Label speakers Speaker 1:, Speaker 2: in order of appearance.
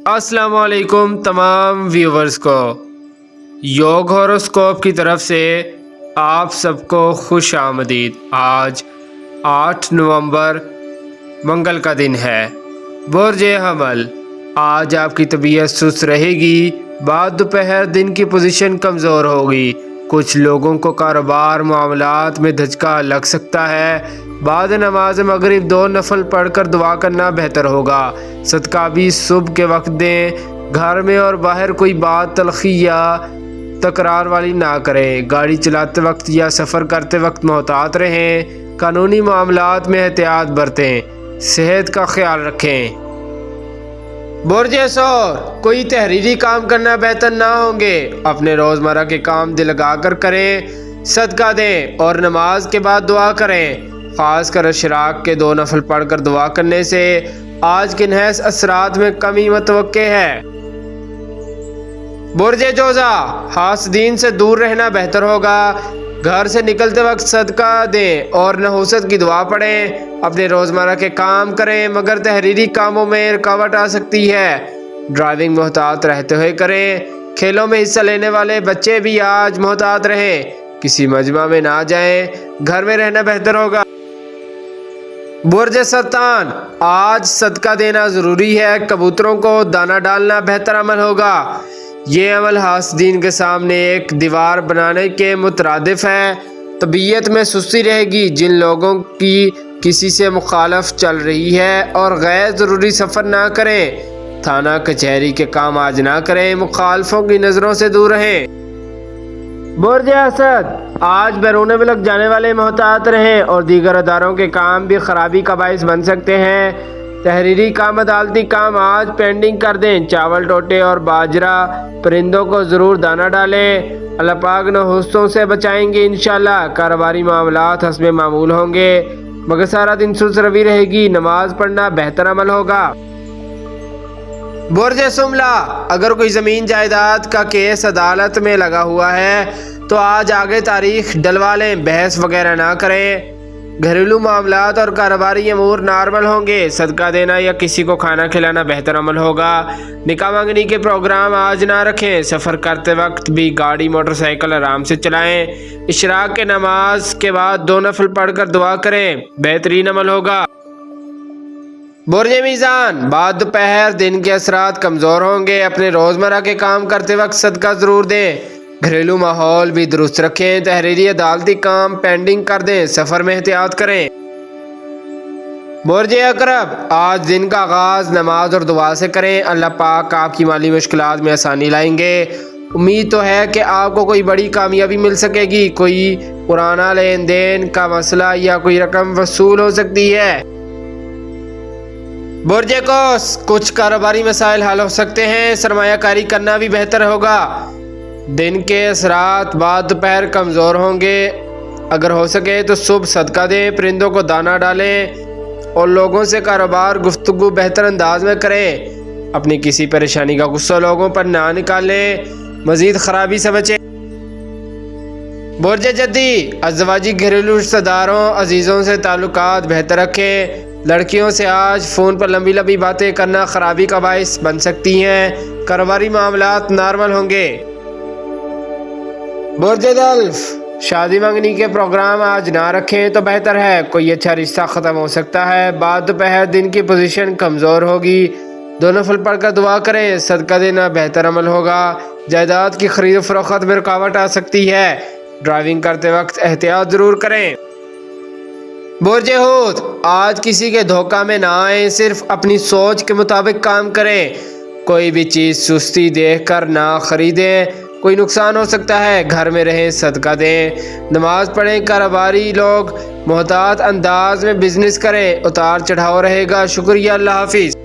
Speaker 1: अस्सलाम वालेकुम तमाम व्यूवर्स को योग हॉरोस्कोप की तरफ से आप सबको खुश आमदीद। आज 8 नवंबर मंगल का दिन है। बुर्ज हमल, आज आपकी तबीयत सुस्त रहेगी। बाद दोपहर दिन की पोजीशन कमज़ोर होगी। कुछ लोगों को कारोबार मामलात में धचका लग सकता है। बाद नमाज मगरिब 2 नफल पढ़कर दुआ करना बेहतर होगा। सदका भी सुबह के वक्त दें। घर में और बाहर कोई बात तलखी या तकरार वाली ना करें। गाड़ी चलाते वक्त या सफ़र करते वक्त मोहतात रहें। कानूनी मामलात में एहतियात बरतें। सेहत का ख्याल रखें। बुर्ज सौर, कोई तहरीरी काम करना बेहतर ना होंगे। अपने रोज़मर्रा के काम दिल लगा कर करें। सदका दें और नमाज के बाद दुआ करें। ख़ासकर अशराक के 2 नफल पढ़कर दुआ करने से आज के नहस असरात में कमी मतवक्के है। बुर्ज जोज़ा, हासदीन से दूर रहना बेहतर होगा। घर से निकलते वक्त सदका दें और नहुसत की दुआ पढ़ें। अपने रोज़मर्रा के काम करें, मगर तहरीरी कामों में रुकावट आ सकती है। ड्राइविंग मोहतात रहते हुए करें। खेलों में हिस्सा लेने वाले बच्चे भी आज मोहतात रहें। किसी मजमा में ना जाएं। घर में रहना बेहतर होगा। बुर्ज सरतान, आज सदका देना ज़रूरी है। कबूतरों को दाना डालना बेहतर अमल होगा। ये अमल हासदीन के सामने एक दीवार बनाने के मुतरादिफ है। तबीयत में सुस्ती रहेगी। जिन लोगों की किसी से मुखालफ चल रही है और गैर ज़रूरी सफ़र ना करें। थाना कचहरी के काम आज ना करें। मुखालफों की नज़रों से दूर रहें। बुर्ज असद, आज बैरून मुल्क जाने वाले मोहतात रहें और दीगर अदारों के काम भी खराबी का बाइस बन सकते हैं। तहरीरी काम, अदालती काम आज पेंडिंग कर दें। चावल, टोटे और बाजरा परिंदों को ज़रूर दाना डालें। अल्लाह पाक नहुसतों से बचाएंगे इंशाल्लाह। कारोबारी मामलात हस्बे मामूल होंगे, मगर सारा दिन सुस्त रवि रहेगी। नमाज पढ़ना बेहतर अमल होगा। बुर्ज सुमला, अगर कोई ज़मीन जायदाद का केस अदालत में लगा हुआ है तो आज आगे तारीख डलवा लें। बहस वगैरह ना करें। घरेलू मामलात और कारोबारी अमूर नॉर्मल होंगे। सदका देना या किसी को खाना खिलाना बेहतर अमल होगा। निकाह मांगनी के प्रोग्राम आज ना रखें। सफ़र करते वक्त भी गाड़ी मोटरसाइकिल आराम से चलाएं। इशराक के नमाज के बाद 2 नफल पढ़कर दुआ करें, बेहतरीन अमल होगा। बुर्ज मीज़ान, बाद दोपहर दिन के असरात कमज़ोर होंगे। अपने रोज़मर्रा के काम करते वक्त सदका ज़रूर दें। घरेलू माहौल भी दुरुस्त रखें। तहरीरी अदालती काम पेंडिंग कर दें। सफ़र में एहतियात करें। बुर्ज अकरब, आज दिन का आगाज़ नमाज और दुआ से करें। अल्लाह पाक आपकी माली मुश्किलात में आसानी लाएंगे। उम्मीद तो है कि आपको कोई बड़ी कामयाबी मिल सकेगी। कोई पुराना लेन देन का मसला या कोई रकम वसूल हो सकती है। बुर्ज कौस, कुछ कारोबारी मसाइल हल हो सकते हैं। सरमायाकारी करना भी बेहतर होगा। दिन के असरात बाद दोपहर कमज़ोर होंगे। अगर हो सके तो सुबह सदका दें। परिंदों को दाना डालें और लोगों से कारोबार गुफ्तगू बेहतर अंदाज में करें। अपनी किसी परेशानी का गुस्सा लोगों पर ना निकालें। मज़ीद ख़राबी से बचें। बुर्ज जद्दी, अज़वाजी घरेलू रिश्तेदारों अजीज़ों से ताल्लुकात बेहतर रखें। लड़कियों से आज फ़ोन पर लंबी लंबी बातें करना ख़राबी का बाइस बन सकती हैं। कारोबारी मामलात नॉर्मल होंगे। बुर्ज दल्फ, शादी मंगनी के प्रोग्राम आज ना रखें तो बेहतर है। कोई अच्छा रिश्ता ख़त्म हो सकता है। बाद दोपहर दिन की पोजीशन कमज़ोर होगी। 2 नफल पढ़कर दुआ करें। सदका देना बेहतर अमल होगा। जायदाद की खरीद फरोख्त में रुकावट आ सकती है। ड्राइविंग करते वक्त एहतियात ज़रूर करें। बुर्ज हूत, आज किसी के धोखा में ना आए। सिर्फ अपनी सोच के मुताबिक काम करें। कोई भी चीज़ सुस्ती देख कर ना खरीदें। कोई नुकसान हो सकता है। घर में रहें। सदका दें। नमाज पढ़ें। कारोबारी लोग मोहतात अंदाज में बिजनेस करें। उतार चढ़ाव रहेगा। शुक्रिया। अल्लाह हाफिज़।